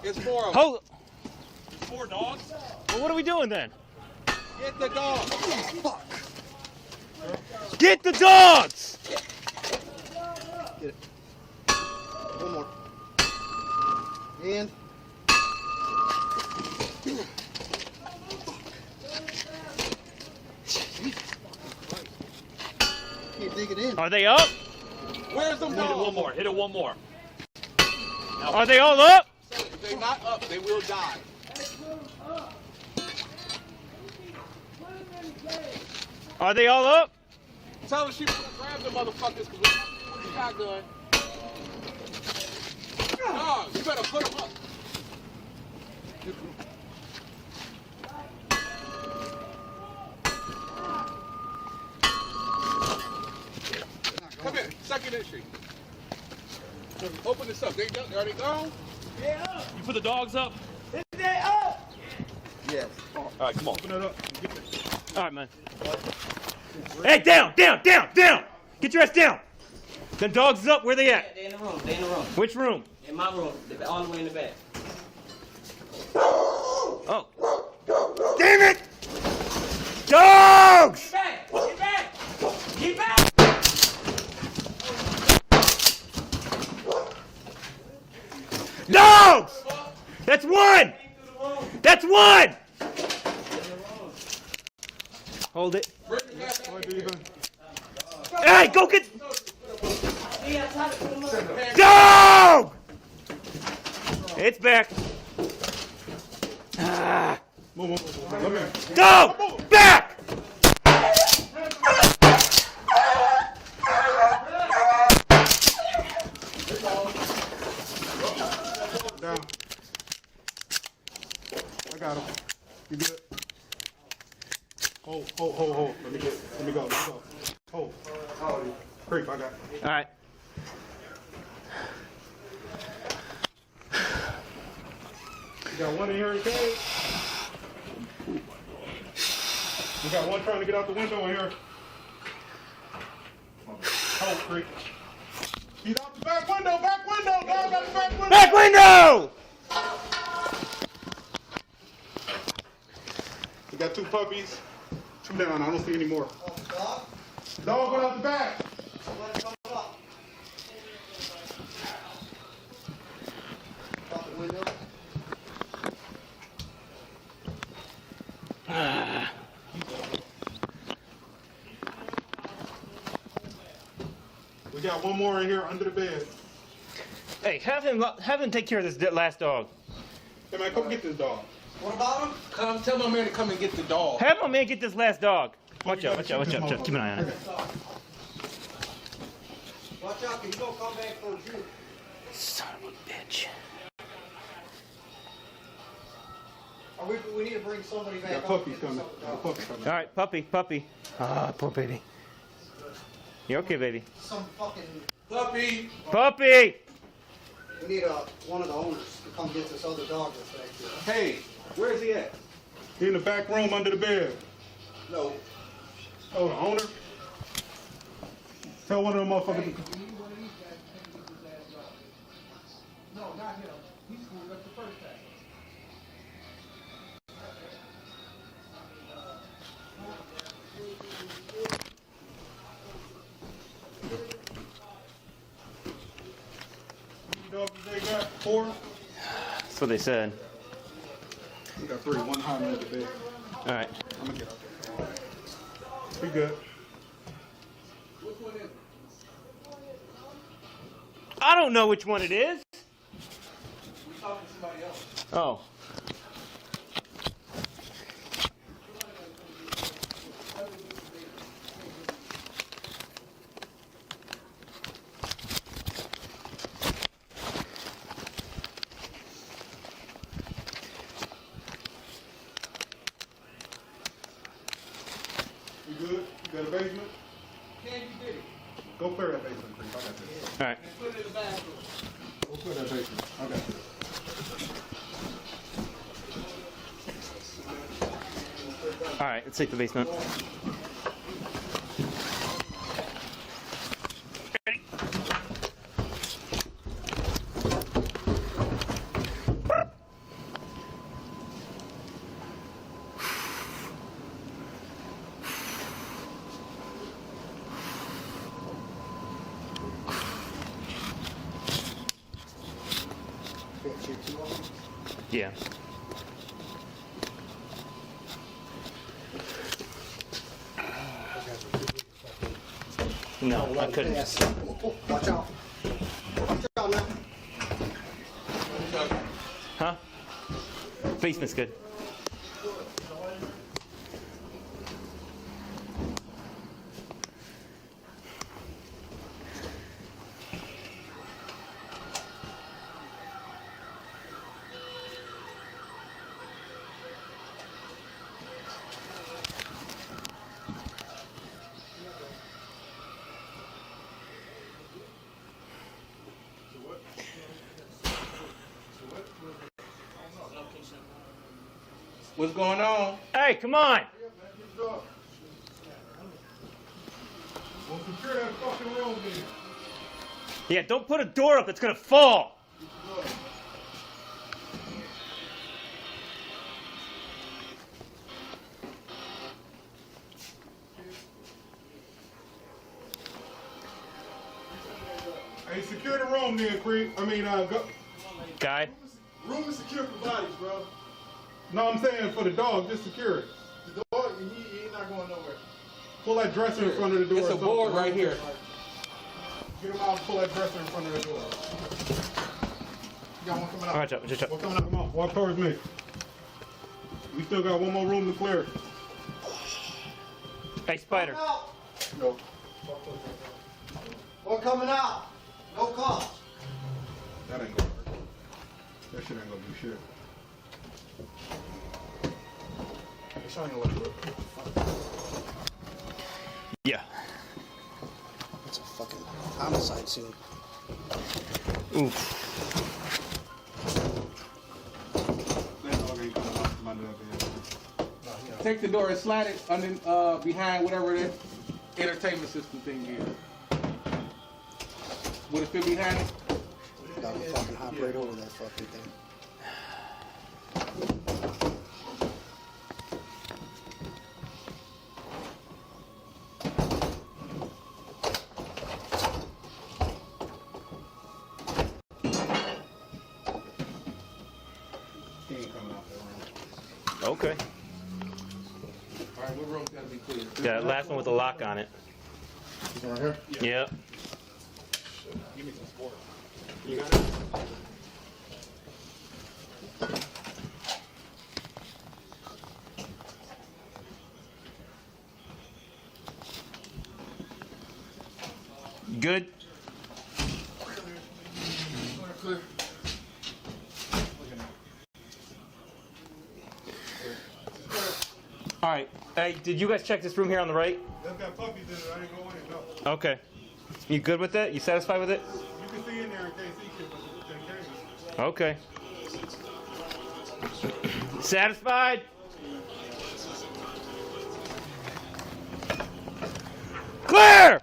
It's 4 of them. Hold. It's 4 dogs? Well, what are we doing then? Get the dog. Fuck. Get the dogs! Get it. One more. And. Can't dig it in. Are they up? Where's them Hit it one dogs? more. Hit it one more. Are they all up? If they're not up, they will die. Are they all up? Tell her she will grab the motherfuckers because we're the shotgun. No, you better put them up. Come here, second entry. Open this up. Are they gone? You put the dogs up? Yes. All right, come on. All right, man. Hey, down! Get your ass down! The dogs is up. Where they at? They in the room. They in the room. Which room? In my room. All the way in the back. Oh. Damn it! Dogs! Get back! Get back! Get back! Dogs! That's one! That's one! Hold it. Hey, go get... Dog! It's back. Ah. Go! Back! Down. I got him. You good? Hold. Let me go. Hold. Creep, I got it. All right. You got one in here in cage. We got one trying to get out the window in here. Hold, Creep. He's out the back window, dog out the back window. Back window! We got 2 puppies. 2 down, I don't see any more. Dog went out the back. We got one more in here under the bed. Hey, have him take care of this last dog. Hey man, come get this dog. What about him? Come, tell my man to come and get the dog. Have my man get this last dog. Watch out. Keep an eye on it. Watch out, he's gonna come back towards you. Son of a bitch. We need to bring somebody back. Got puppies coming. All right, puppy. Ah, poor baby. You okay, baby? Some fucking. Puppy. Puppy! We need one of the owners to come get this other dog that's back there. Hey, where's he at? He in the back room under the bed. No. Oh, the owner? Tell one of them motherfuckers. No, not him. He screwed up the first time. Dogs they got 4? That's what they said. We got 3. One hiding under the bed. All right. I'm gonna get out there. Be good. Which one is it? I don't know which one it is. We talking to somebody else. Oh. You good? You got a basement? Can you get it? Go clear that basement, Creep. I got this. All right. And put it in the bathroom. Go clear that basement. I got this. All right, let's take the basement. Yeah. No, I couldn't. Watch out. Watch out now. Huh? Basement's good. What's going on? Hey, come on! Well, secure that fucking room then. Yeah, don't put a door up, it's gonna fall! Hey, secure the room then, Creek. Go. Guy? Room is secure for bodies, bro. No, I'm saying for the dog, just secure it. The dog, he's not going nowhere. Pull that dresser in front of the door. It's a board right here. Get him out and pull that dresser in front of the door. You got one coming out. Alright, just One coming out, come on. Walk towards me. We still got one more room to clear. Hey, Spider. Out. No. One coming out. No cost. That ain't gonna work. That shit ain't gonna do shit. It's not gonna look good. Yeah. It's a fucking homicide scene. Oof. That dog ain't coming out from under that bed. Take the door and slide it under, behind whatever that entertainment system thing is. Would it fit behind it? Got to fucking hop right over that fucking thing. He ain't coming out that room. Okay. Alright, what room's gotta be clear? Yeah, last one with the lock on it. He's right here? Yep. Give me some sport. You got it? Good? Clear. Alright. Hey, did you guys check this room here on the right? That's got puppies in it. I didn't go in it, no. Okay. You good with that? You satisfied with it? You can see in there in case he can, but Okay. Satisfied? Clear!